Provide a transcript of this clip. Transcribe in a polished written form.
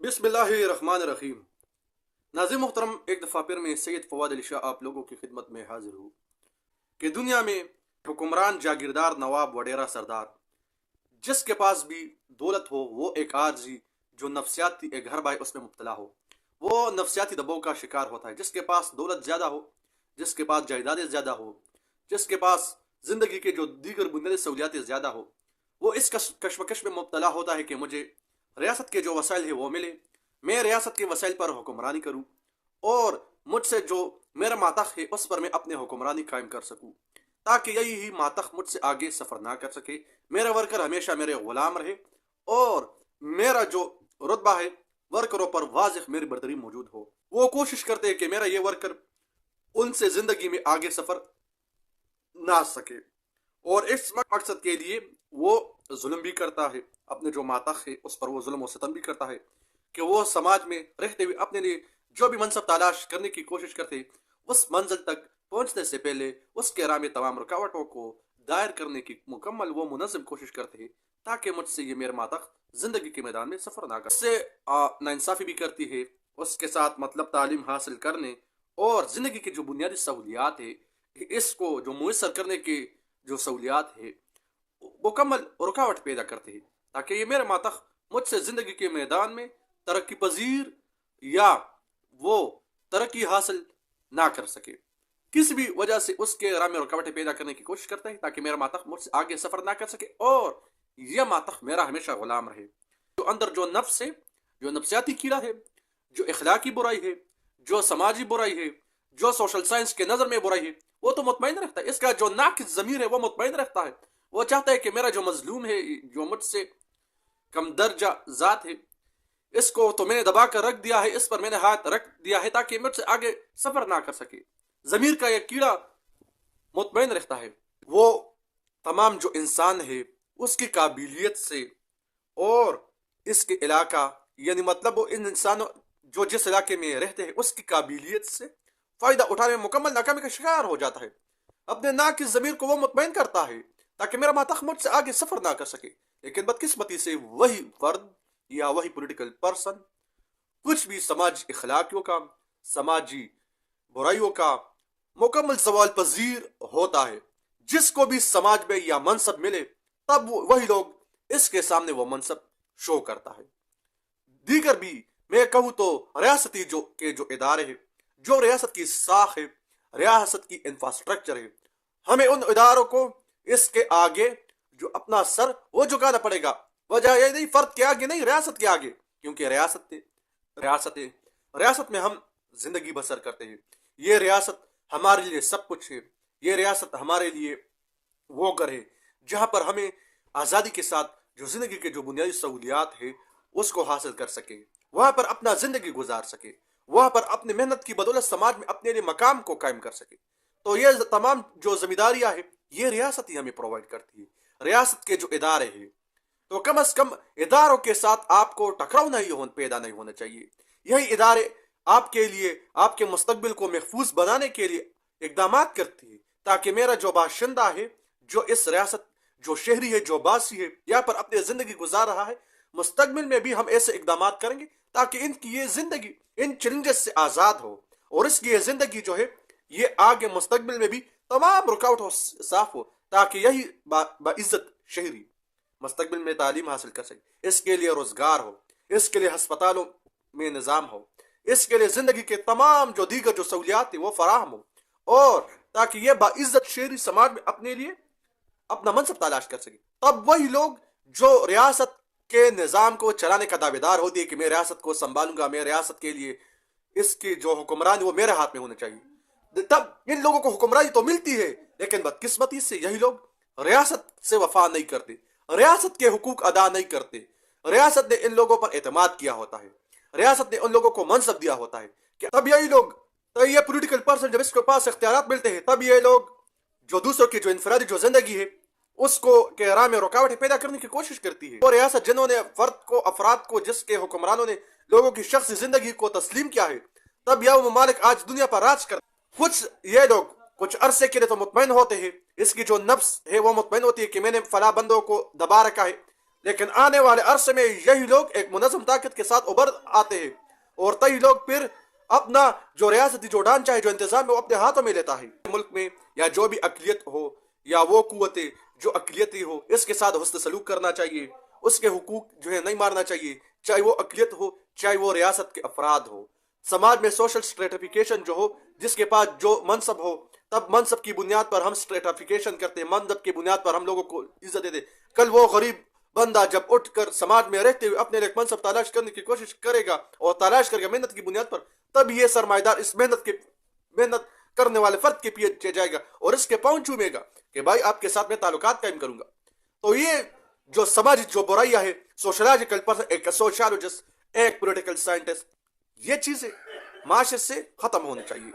बिस्मिल्लाहिर्रहमानिर्रहीम। नाज़रीन मोहतरम, एक दफ़ा फिर मैं सैयद फवाद अली शाह आप लोगों की खिदमत में हाजिर हूँ कि दुनिया में हुक्मरान, जागीरदार, नवाब, वडेरा, सरदार, जिसके पास भी दौलत हो वो एक आरजी जो नफसियाती एक घर बाय उसमें मुब्तला हो, वो नफसियाती दबाव का शिकार होता है। जिसके पास दौलत ज़्यादा हो, जिसके पास जायदादें ज़्यादा हो, जिसके पास ज़िंदगी के जो दीगर बुनियादी सहूलियातें ज़्यादा हो, वो इस कशमकश में मुब्तला होता है कि मुझे रियासत के जो वसाइल है वो मिले, मैं रियासत के वसाइल पर हुक्मरानी करूँ और मुझसे जो मेरा मातख है उस पर मैं अपने हुक्मरानी कायम कर सकूँ, ताकि यही ही मातख मुझसे आगे सफ़र ना कर सके, मेरा वर्कर हमेशा मेरे गुलाम रहे और मेरा जो रुतबा है वर्करों पर वाज़िह मेरी बरतरी मौजूद हो। वो कोशिश करते हैं कि मेरा ये वर्कर उनसे ज़िंदगी में आगे सफ़र ना सके और इस मकसद के लिए वो जुल्म भी करता है, अपने जो मातख है उस पर वो जुल्म और सितम भी करता है कि वो समाज में रहते हुए अपने लिए जो भी मनसब तलाश करने की कोशिश करते उस मंजिल तक पहुंचने से पहले उसके राह में तमाम रुकावटों को दायर करने की मुकम्मल वो मुनज़्ज़म कोशिश करते हैं, ताकि मुझसे ये मेरा मातख ज़िंदगी के मैदान में सफ़र ना कर। इससे नाइंसाफ़ी भी करती है, उसके साथ मतलब तालीम हासिल करने और ज़िंदगी की जो बुनियादी सहूलियात है इसको जो मुयसर करने की जो सहूलियात है मुकम्मल रुकावट पैदा करते हैं, ताकि ये मेरा मातख मुझसे ज़िंदगी के मैदान में तरक्की पजीर या वो तरक्की हासिल ना कर सके। किसी भी वजह से उसके राह में रुकावटें पैदा करने की कोशिश करता है ताकि मेरा मातख मुझसे आगे सफ़र ना कर सके और यह मातख मेरा हमेशा गुलाम रहे। जो अंदर जो नफ्स है, जो नफ्सियाती कीड़ा है, जो इखलाकी बुराई है, जो समाजी बुराई है, जो सोशल साइंस के नज़र में बुराई है, वो तो मुतमईन रहता है। इसका जो नाकिस ज़मीर है वो मुतमईन रहता है। वो चाहता है कि मेरा जो मजलूम है, जो मुझसे कम दर्जा ज़ात है, इसको तो मैंने दबा कर रख दिया है, इस पर मैंने हाथ रख दिया है ताकि मुझसे आगे सफ़र ना कर सके। ज़मीर का यह कीड़ा मुतमईन रहता है। वो तमाम जो इंसान है उसकी काबिलियत से और इसके इलाका यानी मतलब वो इन इंसानों जो जिस इलाके में रहते हैं उसकी काबिलियत से फ़ायदा उठाने में मुकम्मल नाकामी का शिकार हो जाता है। अपने नाकिस ज़मीर को वो मुतमईन करता है ताकि मेरा मातख मुझसे आगे सफ़र ना कर सके। लेकिन बदकिस्मती से वही फर्द या वही पॉलिटिकल पर्सन कुछ भी समाज इखलाकियों का, समाजी बुराइयों का मुकम्मल सवाल पजीर होता है। जिसको भी समाज में या मनसब मिले तब वही लोग इसके सामने वो मनसब शो करता है। दीगर भी मैं कहूँ तो रियासती जो इदारे हैं, जो रियासत की साख है, रियासत की इंफ्रास्ट्रक्चर है, हमें उन इदारों को इसके आगे जो अपना सर वो झुकाना पड़ेगा। वजह यह नहीं फर्द के आगे नहीं, रियासत के आगे, क्योंकि रियासत में हम जिंदगी बसर करते हैं। ये रियासत हमारे लिए सब कुछ है। ये रियासत हमारे लिए वो घर है जहाँ पर हमें आज़ादी के साथ जो जिंदगी के जो बुनियादी सहूलियात है उसको हासिल कर सके, वहाँ पर अपना जिंदगी गुजार सके, वहाँ पर अपनी मेहनत की बदौलत समाज में अपने लिए मकाम को कायम कर सके। तो ये तमाम जो जिम्मेदारियाँ हैं ये रियासत ही हमें प्रोवाइड करती है। रियासत के जो इदारे हैं तो कम अज कम इदारों के साथ आपको टकराव पैदा नहीं होना चाहिए। यही इदारे आपके लिए आपके मुस्तकबिल को महफूज बनाने के लिए इकदाम करती है ताकि मेरा जो बाशिंदा है, जो इस रियासत जो शहरी है, जो बासी है, यहाँ पर अपनी जिंदगी गुजार रहा है, मुस्तकबिल में भी हम ऐसे इकदाम करेंगे ताकि इनकी ये जिंदगी इन चैलेंजेस से आज़ाद हो और इसकी ये जिंदगी जो है ये आगे मुस्तकबिल में भी तमाम रुकावटों साफ हो, ताकि यही बाइज्जत शहरी मुस्तकबिल में तालीम हासिल कर सके। इसके लिए रोजगार हो, इसके लिए हस्पतालों में निज़ाम हो, इसके लिए जिंदगी के तमाम जो दीगर जो सहूलियात है वो फराहम हो, और ताकि ये बाइज्जत शहरी समाज में अपने लिए अपना मनसब तलाश कर सके। तब वही लोग जो रियासत के निज़ाम को चलाने का दावेदार होती है कि मैं रियासत को संभालूंगा, मैं रियासत के लिए इसकी जो हुक्मरानी वो मेरे हाथ में होनी चाहिए, तब इन लोगों को हुक्मरानी तो मिलती है। लेकिन बदकिस्मती से यही लोग रियासत से वफा नहीं करते, रियासत के हुकूक अदा नहीं करते। रियासत ने इन लोगों पर एतमाद किया होता है, रियासत ने उन लोगों को मनसब दिया होता है कि तब यही लोग, तो ये पॉलिटिकल पर्सन जब इसके पास इख्तियारात मिलते हैं तब ये लोग जो दूसरों की जो इनफरादी जो जिंदगी है उसको के राह में रुकावटें पैदा करने की कोशिश करती है। और रियासत जिन्होंने फर्द को, अफराद को, जिसके हुक्मरानों ने लोगों की शख्सी जिंदगी को तस्लीम किया है, तब यह ममालिक आज दुनिया पर राज कर। कुछ ये लोग कुछ अरसे के लिए तो मुतमईन होते हैं, इसकी जो नफ्स है वो मुतमईन होती है कि मैंने फला बंदों को दबा रखा है, لیکن آنے والے عرصے میں یہی لوگ ایک منظم طاقت کے ساتھ ابھر آتے ہیں، اور کئی لوگ پھر اپنا جو ریاستی جو ڈھانچہ ہے، جو انتظام ہے، وہ اپنے ہاتھوں میں لیتا ہے۔ ملک میں یا جو بھی اقلیت ہو یا وہ قوتیں جو اقلیتی ہو، اس کے ساتھ حسن سلوک کرنا چاہیے، اس کے حقوق جو ہے نہیں مارنا چاہیے، چاہے وہ اقلیت ہو چاہے وہ ریاست کے افراد ہو۔ سماج میں سوشل اسٹریٹیفیکیشن جو ہو، جس کے پاس جو منصب ہو، تب منصب کی بنیاد پر ہم اسٹریٹیفیکیشن کرتے ہیں، منصب کی بنیاد پر ہم لوگوں کو عزت دیتے۔ کل وہ غریب بندہ جب اٹھ کر سماج میں رہتے ہوئے اپنے لیے منصب تلاش کرنے کی کوشش کرے گا اور تلاش کرے گا محنت کی بنیاد پر، تب یہ سرمایہ دار اس محنت کرنے والے فرد کے پیچھے جائے گا اور اس کے پاؤں چومے گا کہ بھائی آپ کے ساتھ میں تعلقات قائم کروں گا۔ تو یہ جو سماجی جو برائیاں ہے، سوشولوجیکل پرسن، ایک سوشیالوجسٹ، ایک پولیٹیکل سائنٹسٹ، یہ چیزیں معاشرے سے ختم ہونی چاہیے۔